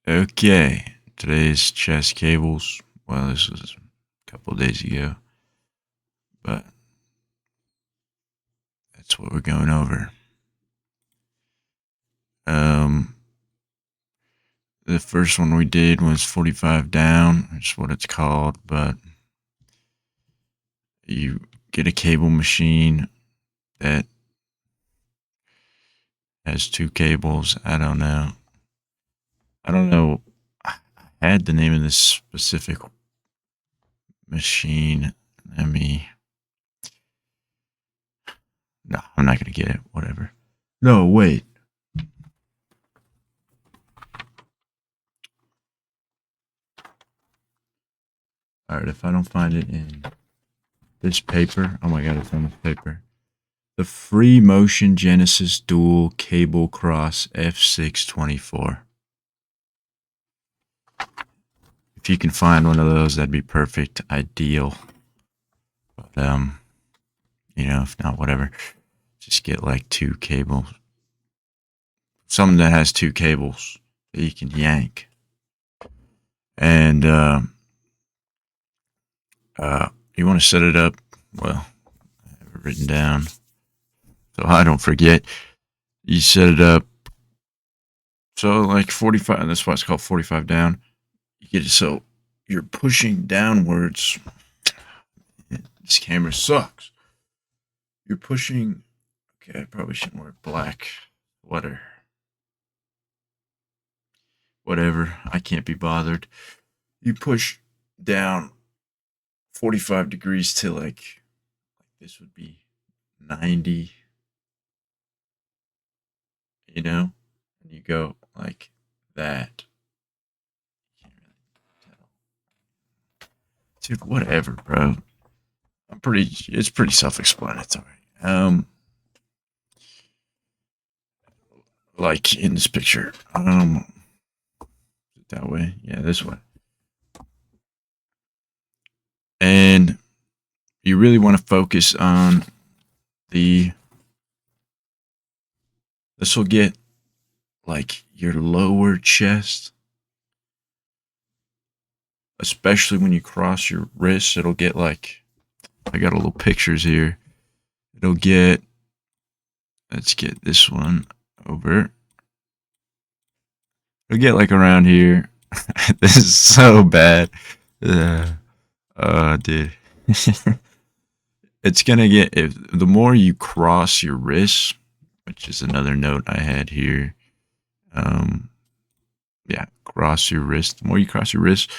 Okay, today's chess cables. Well, this was a couple of days ago, but that's what we're going over. Um, the first one we did was 45 down. That's what it's called, but you get a cable machine that has two cables. I don't know. I don't know. I had the name of this specific machine. Let me. No, I'm not gonna get it. Whatever. No, wait. All right, if I don't find it in this paper, oh my god, it's on this paper. The Free Motion Genesis Dual Cable Cross F624. If you can find one of those, that'd be perfect, ideal. But if not, whatever. Just get like two cables. Something that has two cables that you can yank. And you want to set it up. Well, I have it written down so I don't forget. You set it up. So like 45. That's why it's called 45 down. You get it so you're pushing downwards. This camera sucks. You're pushing. Okay, I probably shouldn't wear black sweater. Whatever. I can't be bothered. You push down 45 degrees to like this would be 90, and you go like that. Can't really tell. Dude, whatever, bro. It's pretty self-explanatory. Like in this picture. That way. Yeah, this way. And you really want to focus on the this will get like your lower chest, especially when you cross your wrists. It'll get like I got a little pictures here. It'll get let's get this one over. It'll get like around here. This is so bad. Dude. It's gonna get if the more you cross your wrists, which is another note I had here. Um, yeah, cross your wrist. The more you cross your wrist,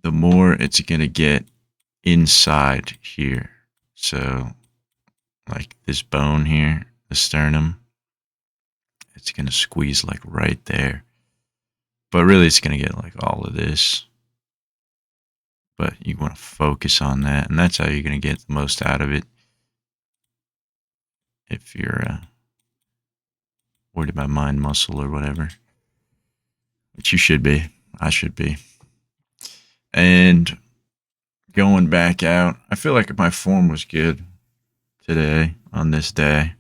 the more it's gonna get inside here. So, like this bone here, the sternum, it's gonna squeeze like right there. But really, it's gonna get like all of this. But you want to focus on that, and that's how you're gonna get the most out of it. If you're worried about mind muscle or whatever, which you should be, I should be. And going back out, I feel like my form was good today on this day.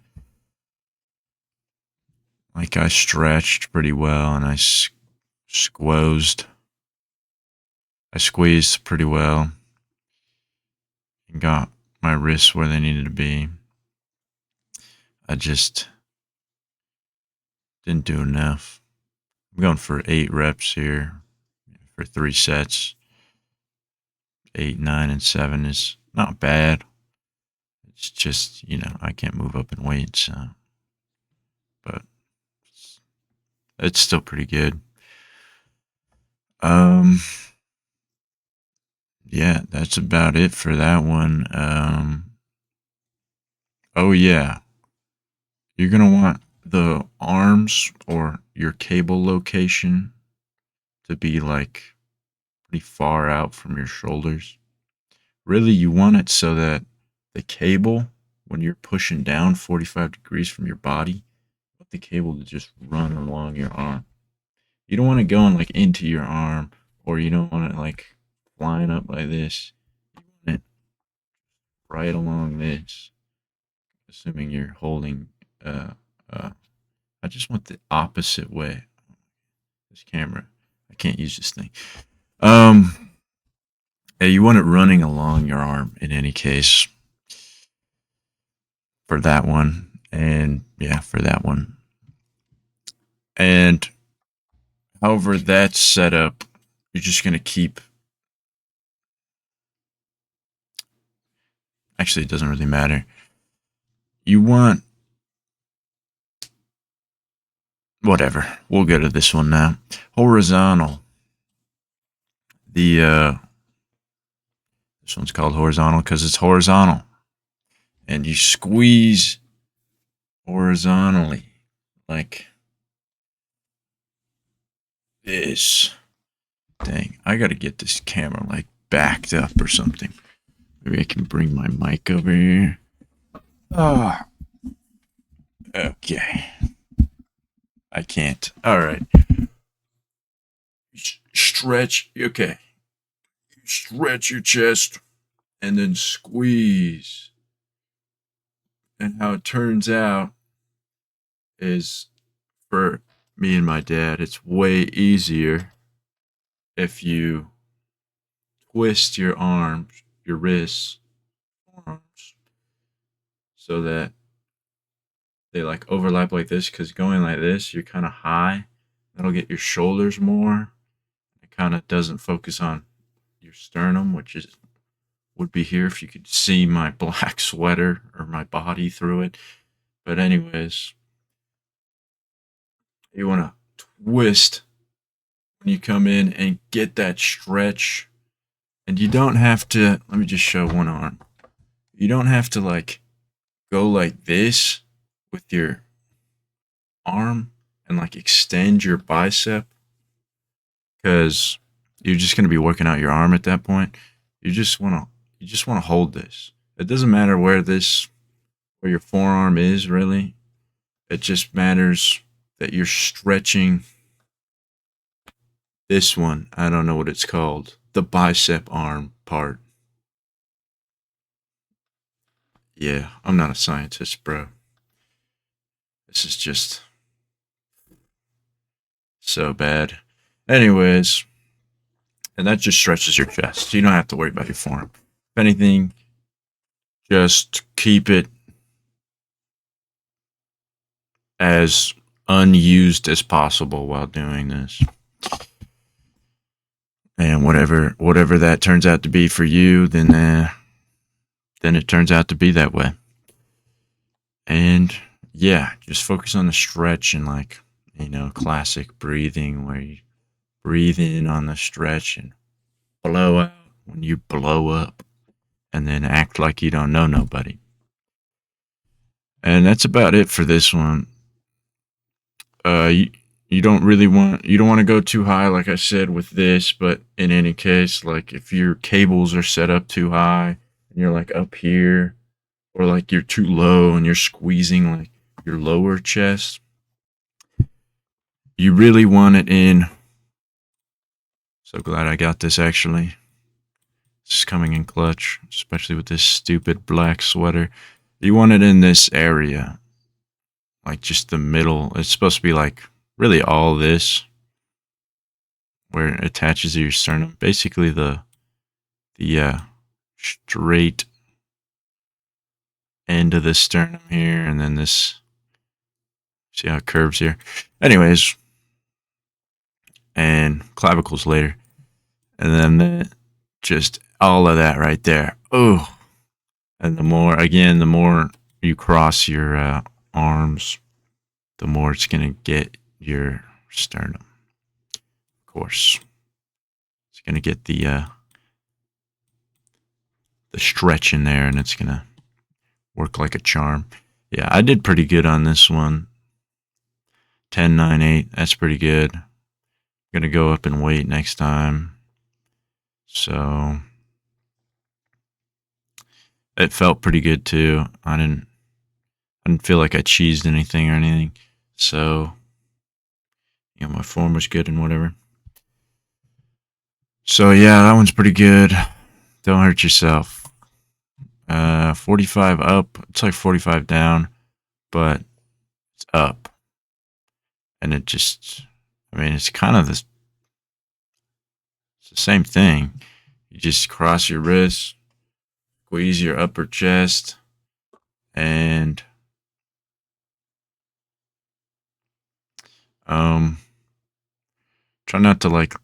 Like I stretched pretty well and I squozed. I squeezed pretty well and got my wrists where they needed to be. I just didn't do enough. I'm going for 8 reps here for 3 sets. 8, 9, and 7 is not bad. It's just, I can't move up in weight, so. But it's still pretty good. Um, yeah, that's about it for that one. Oh yeah, you're gonna want the arms or your cable location to be like pretty far out from your shoulders. Really, you want it so that the cable, when you're pushing down 45 degrees from your body, you want the cable to just run along your arm. You don't want it going like into your arm, or you don't want it like flying up like this. You want it right along this, assuming you're holding. Uh, I just want the opposite way. This camera. I can't use this thing. Um, yeah, you want it running along your arm in any case for that one, and yeah, for that one. And however that's set up, you're just gonna keep. Actually, it doesn't really matter. You want whatever. We'll go to this one now. Horizontal. The this one's called horizontal because it's horizontal, and you squeeze horizontally like this. Dang, I gotta get this camera like backed up or something. Maybe I can bring my mic over here. Oh, okay. I can't. All right. Stretch. Okay. Stretch your chest and then squeeze. And how it turns out is for me and my dad, it's way easier if you twist your arms, your wrists, arms, so that they like overlap like this. Because going like this, you're kind of high. That'll get your shoulders more. It kind of doesn't focus on your sternum, which is would be here if you could see my black sweater or my body through it. But anyways, you want to twist when you come in and get that stretch. And you don't have to, let me just show one arm. You don't have to like go like this with your arm and like extend your bicep, because you're just going to be working out your arm at that point. You just want to hold this. It doesn't matter where your forearm is really. It just matters that you're stretching this one. I don't know what it's called. The bicep arm part. Yeah, I'm not a scientist, bro. This is just so bad. Anyways, and that just stretches your chest. You don't have to worry about your forearm. If anything, just keep it as unused as possible while doing this. And whatever that turns out to be for you, then it turns out to be that way. And yeah, just focus on the stretch and like, classic breathing where you breathe in on the stretch and blow out when you blow up, and then act like you don't know nobody. And that's about it for this one. You don't want to go too high, like I said with this, but in any case, like if your cables are set up too high and you're like up here, or like you're too low and you're squeezing like your lower chest, you really want it in. So glad I got this actually. It's coming in clutch, especially with this stupid black sweater. You want it in this area, like just the middle. It's supposed to be like really all this, where it attaches to your sternum. Basically the straight end of the sternum here, and then this. See how it curves here. Anyways, and clavicles later, and then just all of that right there. Oh, and the more you cross your arms, the more it's gonna get your sternum. Of course, it's gonna get the stretch in there, and it's gonna work like a charm. Yeah, I did pretty good on this one. 10, 9, 8. That's pretty good. I'm gonna go up in weight next time. So it felt pretty good too. I didn't feel like I cheesed anything or anything. So my form was good and whatever. So yeah, that one's pretty good. Don't hurt yourself. 45 up. It's like 45 down, but it's up. And I mean, it's kind of it's the same thing. You just cross your wrists, squeeze your upper chest, and um, try not to like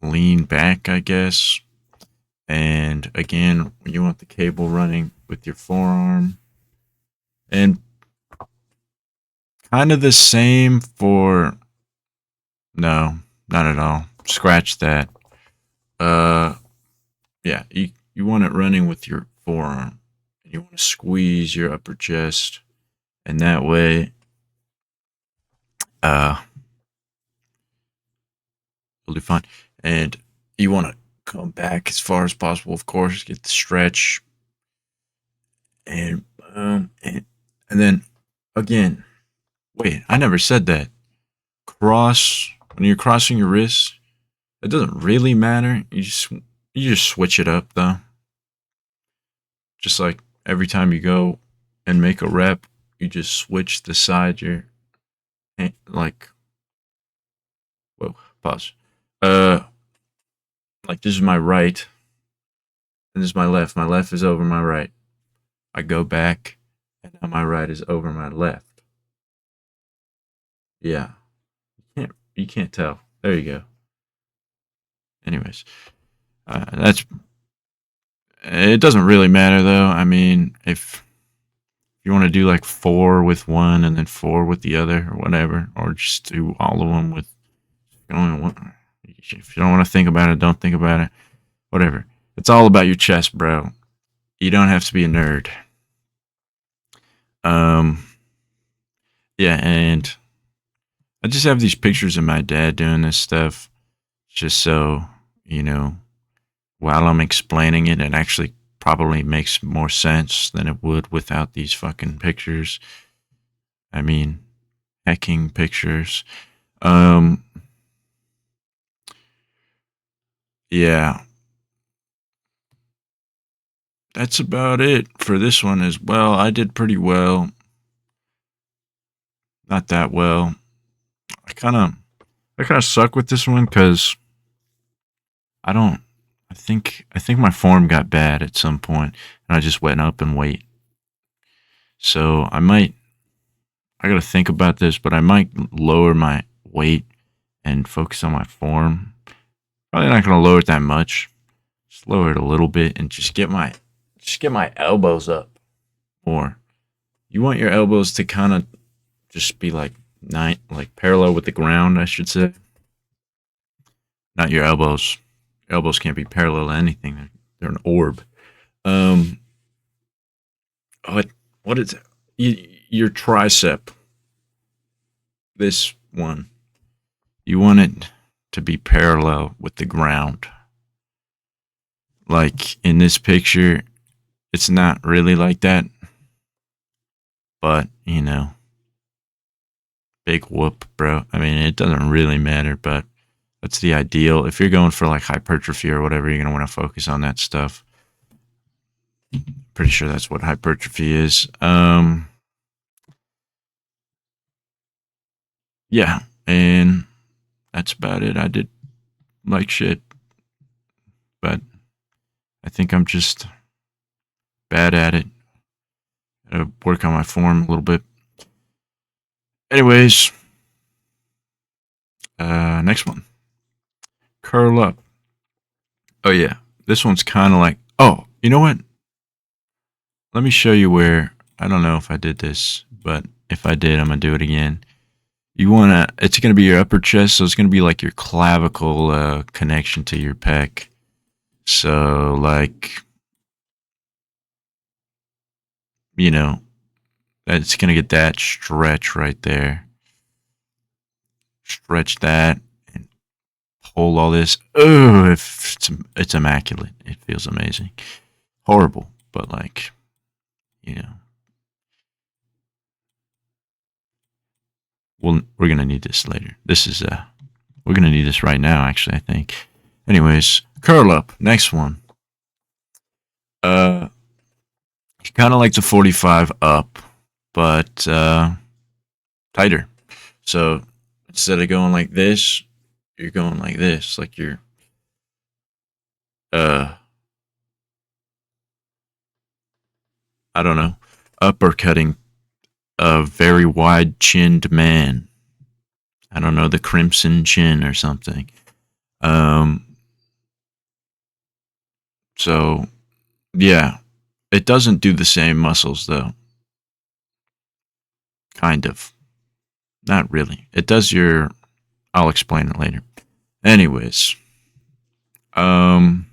lean back, I guess. And again, you want the cable running with your forearm. And kind of the same for no, not at all. Scratch that. Uh yeah, you want it running with your forearm. You want to squeeze your upper chest and that way uh you'll do fine. And you want to come back as far as possible, of course, get the stretch and and then again, wait, I never said that. Cross when you're crossing your wrists, it doesn't really matter. You just switch it up though. Just like every time you go and make a rep, you just switch the side you're like whoa, pause. Uh like this is my right and this is my left. My left is over my right. I go back and now my right is over my left. Yeah. You can't tell. There you go. Anyways, that's it doesn't really matter though. I mean, if you want to do like 4 with one and then 4 with the other or whatever, or just do all of them with if you don't want to think about it, don't think about it. Whatever. It's all about your chest, bro. You don't have to be a nerd. Um yeah, and I just have these pictures of my dad doing this stuff just so, you know, while I'm explaining it, it actually probably makes more sense than it would without these fucking pictures. I mean, hacking pictures. Um, yeah, that's about it for this one as well. I did pretty well. Not that well. I kind of, I kind of suck with this one because I don't. I think my form got bad at some point, and I just went up in weight. So I might. I got to think about this, but I might lower my weight and focus on my form. Probably not going to lower it that much. Just lower it a little bit and just get my elbows up more. You want your elbows to kind of just be like parallel with the ground, I should say. Not your elbows. Your elbows can't be parallel to anything. They're an orb. Um, what is it? Your tricep? This one. You want it to be parallel with the ground. Like in this picture, it's not really like that, but big whoop, bro. I mean, it doesn't really matter, but that's the ideal. If you're going for like hypertrophy or whatever, you're gonna want to focus on that stuff. Pretty sure that's what hypertrophy is. Yeah, and that's about it. I did like shit, but I think I'm just bad at it. Gotta work on my form a little bit. Anyways, next one. Curl up. Oh yeah, this one's kind of like. Oh, you know what? Let me show you where. I don't know if I did this, but if I did, I'm gonna do it again. You wanna. It's gonna be your upper chest, so it's gonna be like your clavicle connection to your pec. So like, you know, it's gonna get that stretch right there. Stretch that and pull all this. Oh, it's immaculate. It feels amazing. Horrible, but like, you know, we're gonna need this later. This is we're gonna need this right now. Actually, I think. Anyways, curl up. Next one. Uh, kind of like the 45 up, but tighter. So instead of going like this, you're going like this, like you're uh I don't know, uppercutting a very wide chinned man. I don't know, the crimson chin or something. Um so yeah, it doesn't do the same muscles though. Kind of. Not really. It does your I'll explain it later. Anyways, um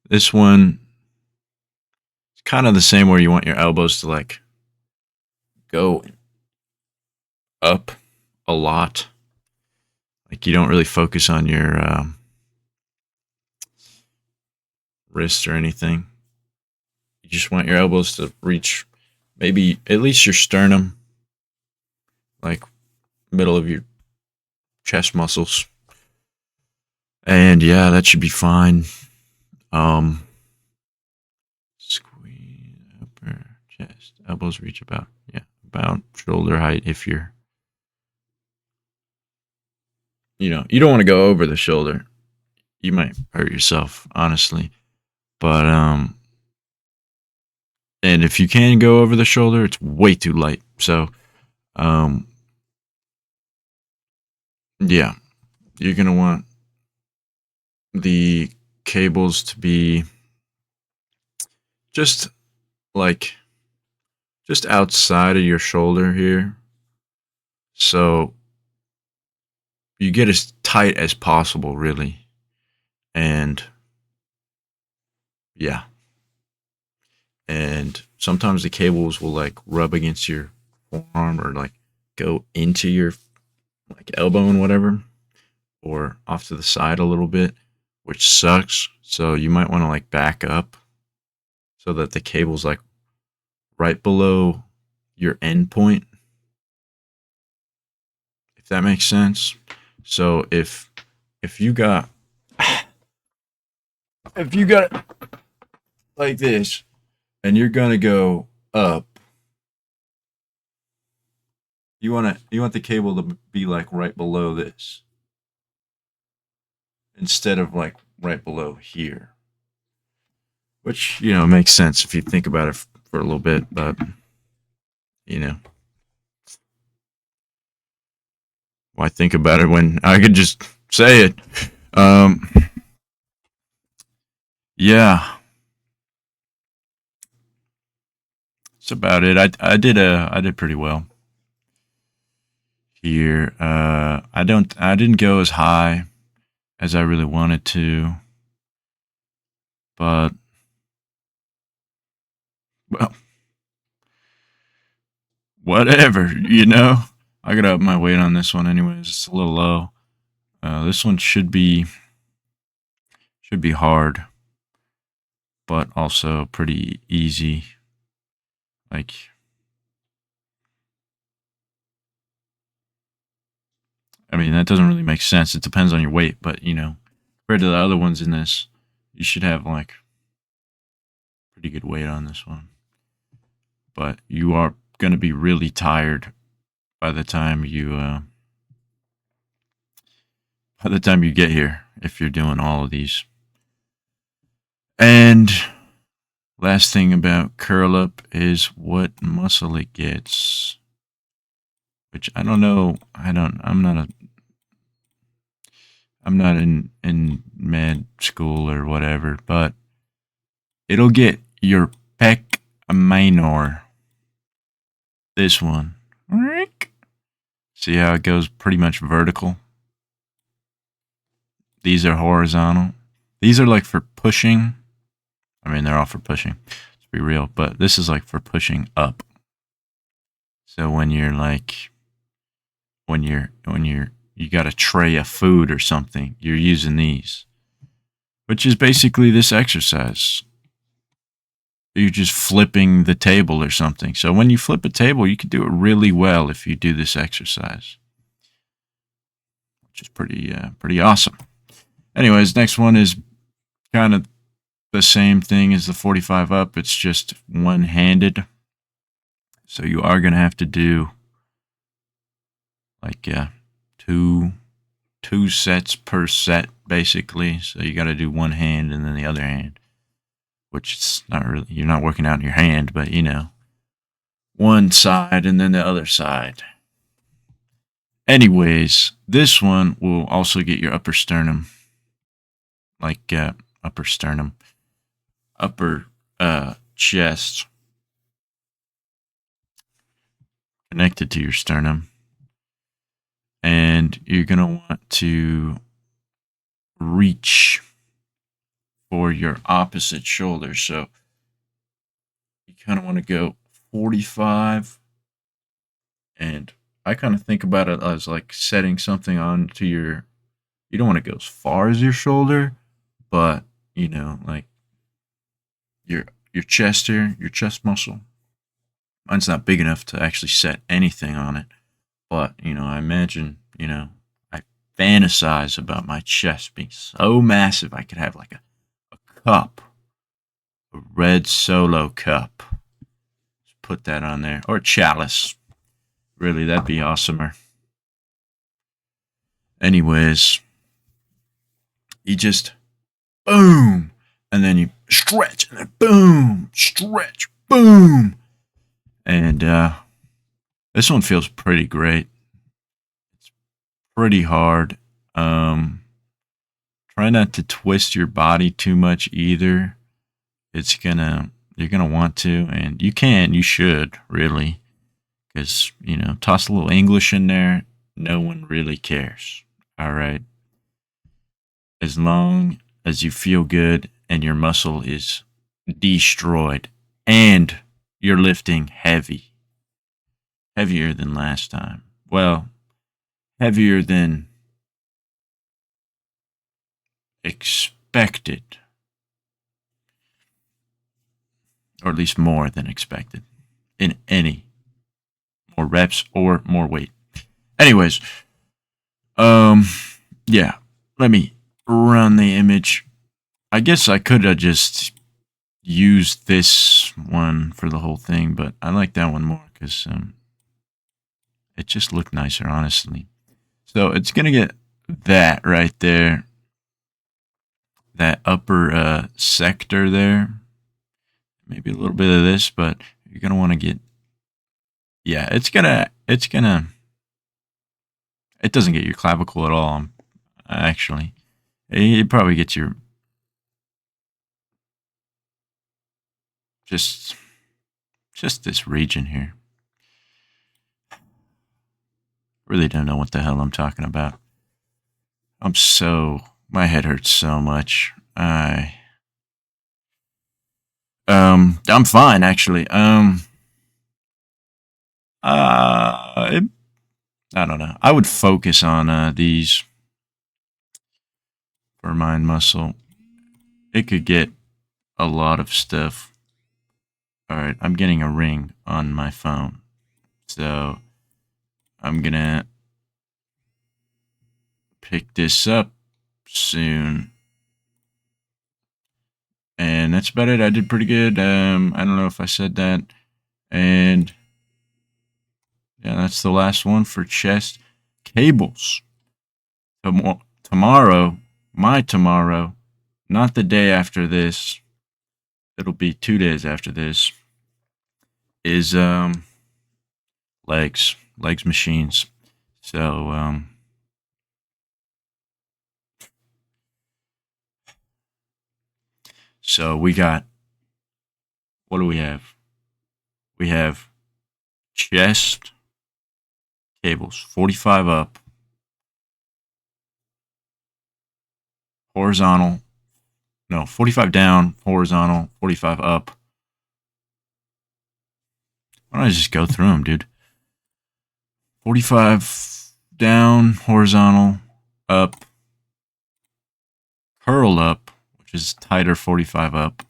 this one is kind of the same where you want your elbows to like go up a lot. Like you don't really focus on your wrist or anything. You just want your elbows to reach maybe at least your sternum, like middle of your chest muscles. And yeah, that should be fine. Squeeze upper chest. Elbows reach about shoulder height if you're you don't want to go over the shoulder. You might hurt yourself, honestly. But and if you can go over the shoulder, it's way too light. So um yeah, you're going to want the cables to be just like just outside of your shoulder here. So you get as tight as possible, really. And yeah. And sometimes the cables will like rub against your forearm or like go into your like elbow and whatever, or off to the side a little bit, which sucks. So you might want to like back up so that the cable's like right below your end point, if that makes sense. So if you got if you got it like this and you're gonna go up, you want the cable to be like right below this instead of like right below here, which makes sense if you think about it for a little bit, but you know why think about it when I could just say it. um yeah, that's about it. I did pretty well here. I didn't go as high as I really wanted to, but well, whatever. I got up my weight on this one anyways. It's a little low. This one should be hard, but also pretty easy. Like, I mean, that doesn't really make sense. It depends on your weight, but compared to the other ones in this, you should have like pretty good weight on this one. But you are going to be really tired by the time you get here if you're doing all of these. And last thing about curl up is what muscle it gets, which I don't know. I'm not in med school or whatever, but it'll get your pec minor. This one. See how it goes pretty much vertical? These are horizontal. These are like for pushing. I mean, they're all for pushing. Let's be real, but this is like for pushing up. So when you're like you got a tray of food or something, you're using these, which is basically this exercise. You're just flipping the table or something. So when you flip a table, you can do it really well if you do this exercise, which is pretty awesome. Anyways, next one is kind of the same thing as the 45 up. It's just one-handed. So you are going to have to do like two sets per set, basically. So you got to do one hand and then the other hand, which is not really, you're not working out in your hand, but one side and then the other side. Anyways, this one will also get your upper sternum, like upper sternum, upper chest connected to your sternum. And you're going to want to reach for your opposite shoulder. So you kind of want to go 45. And I kind of think about it as like setting something onto your, you don't want to go as far as your shoulder, but like your chest here, your chest muscle. Mine's not big enough to actually set anything on it. But, I imagine, I fantasize about my chest being so massive I could have like a cup, a red Solo cup. Just put that on there. Or a chalice. Really, that'd be awesomer. Anyways, you just boom, and then you stretch, and then boom, stretch, boom. And this one feels pretty great. It's pretty hard. Try not to twist your body too much either. You're gonna want to, and you should really, because toss a little English in there. No one really cares. All right. As long as you feel good and your muscle is destroyed, and you're lifting heavy. Heavier than last time. Well, heavier than expected. Or at least more than expected. In any. More reps or more weight. Anyways. Yeah. Let me run the image. I guess I could have just used this one for the whole thing, but I like that one more because it just looked nicer, honestly. So it's going to get that right there. That upper sector there. Maybe a little bit of this, but you're going to want to get... Yeah, it doesn't get your clavicle at all, actually. It probably gets your... Just this region here. Really don't know what the hell I'm talking about. My head hurts so much. I'm fine actually. I don't know. I would focus on these for mind muscle. It could get a lot of stuff. All right, I'm getting a ring on my phone, so I'm gonna pick this up soon. And that's about it. I did pretty good. I don't know if I said that. And yeah, that's the last one for chest cables. Tomorrow, not the day after this, it'll be 2 days after this, is legs machines. So so we got, what do we have? We have chest cables, 45 up, horizontal, no, 45 down, horizontal, 45 up. Why don't I just go through them, dude? 45 down, horizontal, up, curl up, which is tighter, 45 up,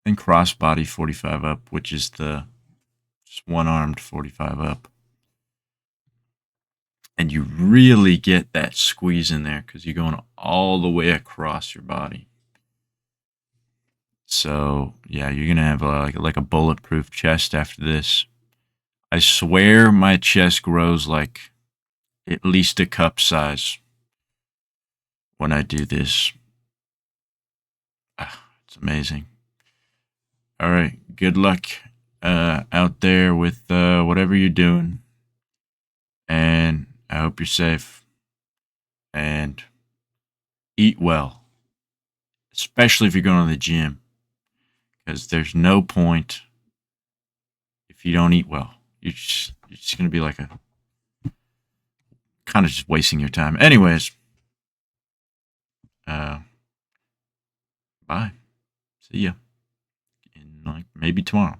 and crossbody 45 up, which is the just one-armed 45 up. And you really get that squeeze in there because you're going all the way across your body. So yeah, you're gonna have like a bulletproof chest after this. I swear my chest grows like at least a cup size when I do this. It's amazing. All right. Good luck out there with whatever you're doing. And I hope you're safe. And eat well, especially if you're going to the gym, because there's no point if you don't eat well. You're just going to be like a kind of just wasting your time. Anyways, bye. See ya. In like maybe tomorrow.